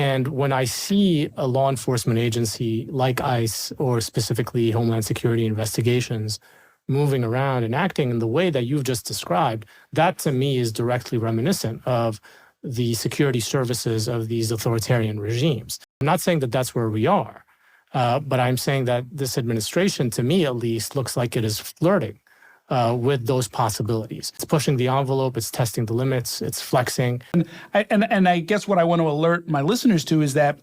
And when I see a law enforcement agency like ICE or specifically Homeland Security investigations moving around and acting in the way that you've just described, that to me is directly reminiscent of the security services of these authoritarian regimes. I'm not saying that that's where we are, but I'm saying that this administration, to me at least, looks like it is flirting with those possibilities. It's pushing the envelope, it's testing the limits, it's flexing. And I guess what I want to alert my listeners to is that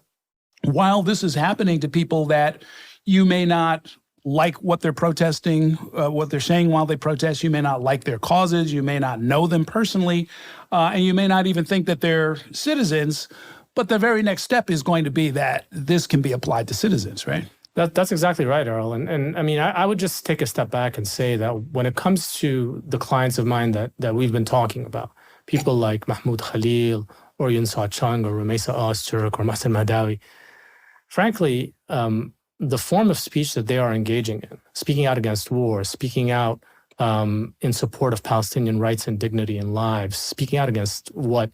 while this is happening to people that you may not like what they're protesting, what they're saying while they protest, you may not like their causes, you may not know them personally, and you may not even think that they're citizens, but the very next step is going to be that this can be applied to citizens, right? That's exactly right, Earl. And I mean, I would just take a step back and say that when it comes to the clients of mine that we've been talking about, people like Mahmoud Khalil or Yun Sa Chung or Rumaisa Ozturk or Mahsen Mahdawi, frankly, the form of speech that they are engaging in, speaking out against war, speaking out in support of Palestinian rights and dignity and lives, speaking out against what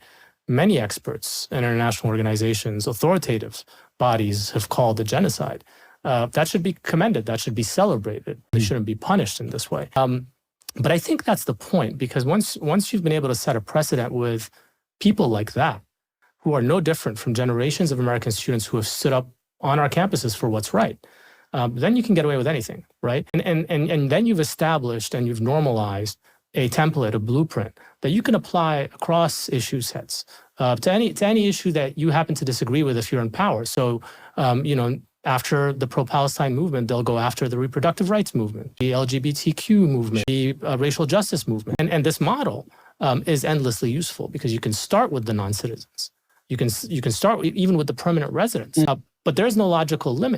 many experts, international organizations, authoritative bodies have called a genocide. That should be commended. That should be celebrated. They shouldn't be punished in this way. But I think that's the point, because once you've been able to set a precedent with people like that, who are no different from generations of American students who have stood up on our campuses for what's right, then you can get away with anything, right? And then you've established and you've normalized a template, a blueprint that you can apply across issue sets to any issue that you happen to disagree with if you're in power. So, after the pro-Palestine movement, they'll go after the reproductive rights movement, the LGBTQ movement, the racial justice movement. And this model is endlessly useful because you can start with the non-citizens. You can start even with the permanent residents. But there's no logical limit